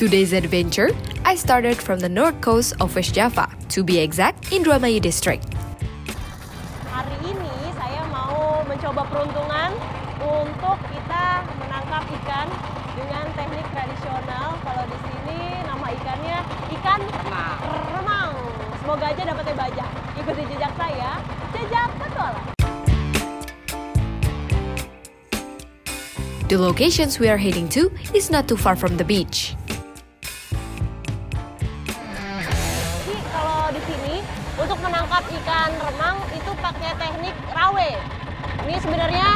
Today's adventure, I started from the north coast of West Java, to be exact, Indramayu district. Hari ini saya mau mencoba peruntungan untuk kita menangkap ikan dengan teknik tradisional. Kalau di sini nama ikannya ikan remang. Semoga aja dapetnya banyak. Ikuti jejak saya, jejak petualang. The locations we are heading to is not too far from the beach. Jadi kalau di sini untuk menangkap ikan remang itu pakai teknik rawe. Ini sebenarnya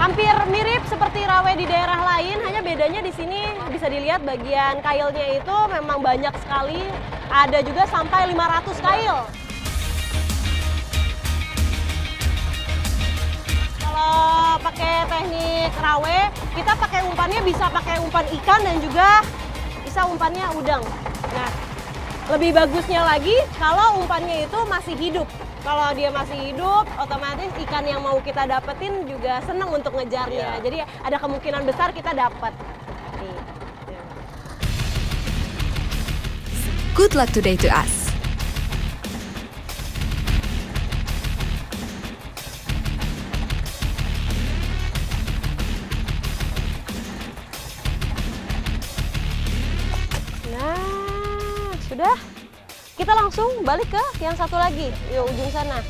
hampir mirip seperti rawe di daerah lain, hanya bedanya di sini bisa dilihat bagian kailnya itu memang banyak sekali. Ada juga sampai 500 kail. Kalau pakai teknik rawe, kita pakai umpannya bisa pakai umpan ikan dan juga bisa umpannya udang. Nah, lebih bagusnya lagi kalau umpannya itu masih hidup. Kalau dia masih hidup, otomatis ikan yang mau kita dapetin juga seneng untuk ngejarnya. Jadi ada kemungkinan besar kita dapat. Good luck today to us. Nah, sudah. Kita langsung balik ke yang satu lagi, yuk ujung sana.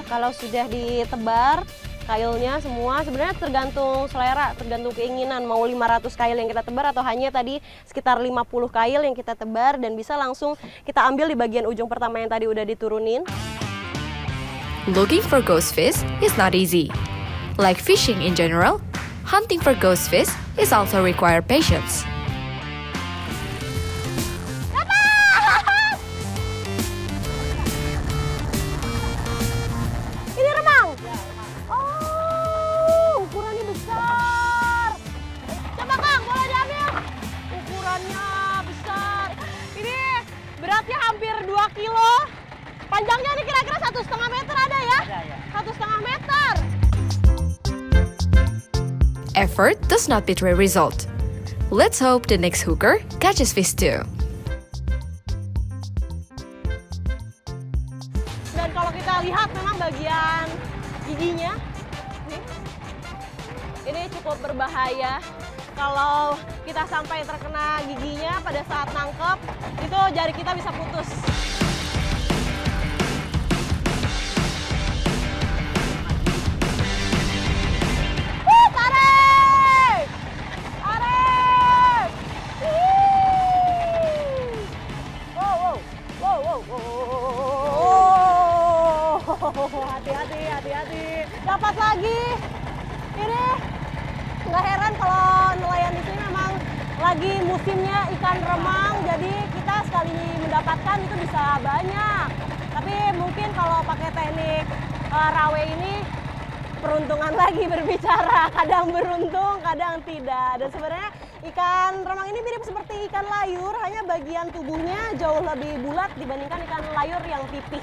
Kalau sudah ditebar kailnya semua, sebenarnya tergantung selera, tergantung keinginan. Mau 500 kail yang kita tebar atau hanya tadi sekitar 50 kail yang kita tebar, dan bisa langsung kita ambil di bagian ujung pertama yang tadi udah diturunin. Looking for ghost fish is not easy. Like fishing in general, hunting for ghost fish is also require patience. Beratnya hampir 2 kilo. Panjangnya ini kira-kira 1,5 meter ada ya? Ada ya. 1,5 meter. Effort does not betray result. Let's hope the next hooker catches fish too. Dan kalau kita lihat memang bagian giginya, ini cukup berbahaya. Kalau kita sampai terkena giginya pada saat nangkep, itu jari kita bisa putus. Tarik! Tarik! Wow. Hati-hati. Dapat lagi. Ini nggak heran kalau nelayan di sini memang lagi musimnya ikan remang, jadi kita sekali mendapatkan itu bisa banyak. Tapi mungkin kalau pakai teknik rawe ini peruntungan lagi berbicara, kadang beruntung, kadang tidak. Dan sebenarnya ikan remang ini mirip seperti ikan layur, hanya bagian tubuhnya jauh lebih bulat dibandingkan ikan layur yang tipis.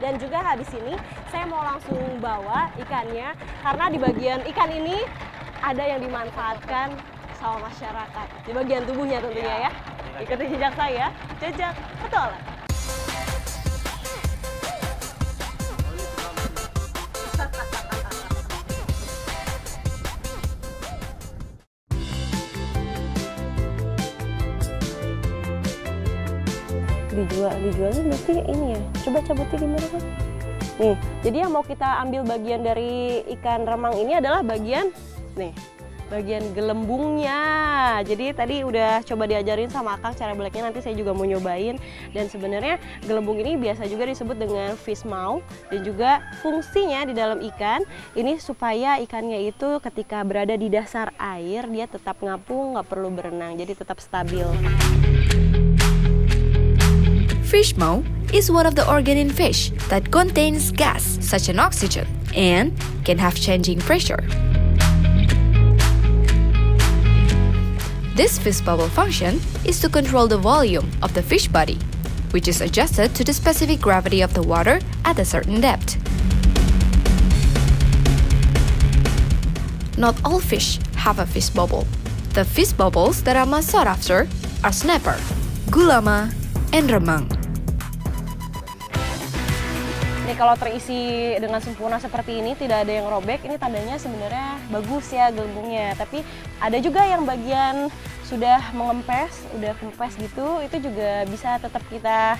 Dan juga habis ini saya mau langsung bawa ikannya, karena di bagian ikan ini ada yang dimanfaatkan sama masyarakat di bagian tubuhnya tentunya ya. Ikuti jejak saya, jejak petualang. Dijualnya berarti ini ya. Coba cabutin gimana kan? Nih, jadi yang mau kita ambil bagian dari ikan remang ini adalah bagian bagian gelembungnya. Jadi tadi udah coba diajarin sama Akang cara beleknya, nanti saya juga mau nyobain. Dan sebenarnya gelembung ini biasa juga disebut dengan fish mouth, dan juga fungsinya di dalam ikan ini supaya ikannya itu ketika berada di dasar air dia tetap ngapung, nggak perlu berenang, jadi tetap stabil. Fish mouth is one of the organ in fish that contains gas such as oxygen and can have changing pressure. This fish bubble function is to control the volume of the fish body, which is adjusted to the specific gravity of the water at a certain depth. Not all fish have a fish bubble. The fish bubbles that are most sought after are snapper, gulama, and remang. Ini kalau terisi dengan sempurna seperti ini, tidak ada yang robek, ini tandanya sebenarnya bagus ya gelembungnya. Tapi ada juga yang bagian sudah mengempes, udah kempes gitu, itu juga bisa tetap kita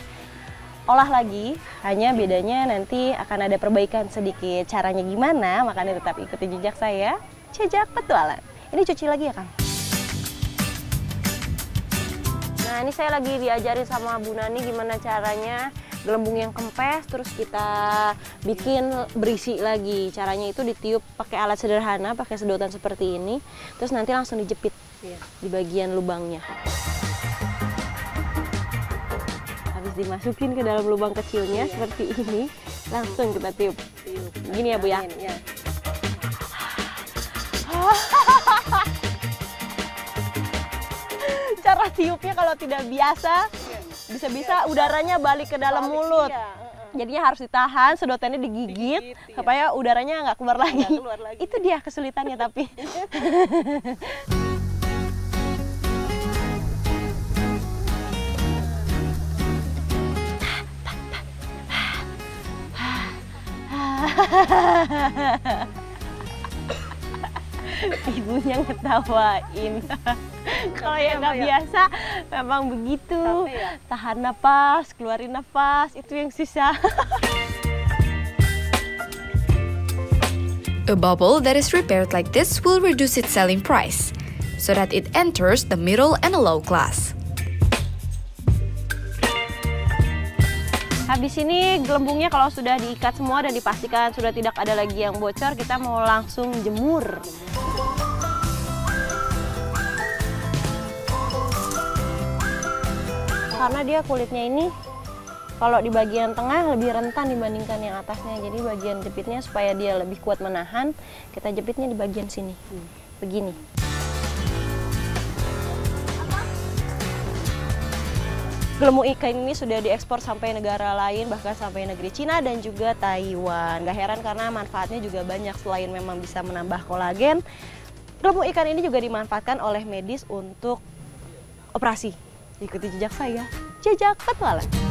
olah lagi. Hanya bedanya nanti akan ada perbaikan sedikit. Caranya gimana? Makanya tetap ikuti jejak saya, Jejak Petualang. Ini cuci lagi ya, Kang? Nah, ini saya lagi diajarin sama Bu Nani gimana caranya gelembung yang kempes, terus kita bikin berisi lagi. Caranya itu ditiup pakai alat sederhana, pakai sedotan seperti ini, terus nanti langsung dijepit di bagian lubangnya. Habis dimasukin ke dalam lubang kecilnya seperti ini, langsung kita tiup. Gini ya Bu ya? Cara tiupnya kalau tidak biasa, bisa-bisa udaranya balik ke dalam mulut. Jadinya harus ditahan, sedotannya digigit supaya udaranya nggak keluar lagi. Itu dia kesulitannya tapi. Ibunya ngetawain. Kalau yang nggak biasa memang begitu. Tahan nafas, keluarin nafas, itu yang susah. A bubble that is prepared like this will reduce its selling price, so that it enters the middle and a low class. Habis ini gelembungnya kalau sudah diikat semua dan dipastikan sudah tidak ada lagi yang bocor, kita mau langsung jemur. Karena dia kulitnya ini kalau di bagian tengah lebih rentan dibandingkan yang atasnya. Jadi bagian jepitnya supaya dia lebih kuat menahan, kita jepitnya di bagian sini. Begini. Gelembung ikan ini sudah diekspor sampai negara lain, bahkan sampai negeri Cina dan juga Taiwan. Gak heran karena manfaatnya juga banyak. Selain memang bisa menambah kolagen, gelembung ikan ini juga dimanfaatkan oleh medis untuk operasi. Ikuti jejak saya, Jejak Petualang.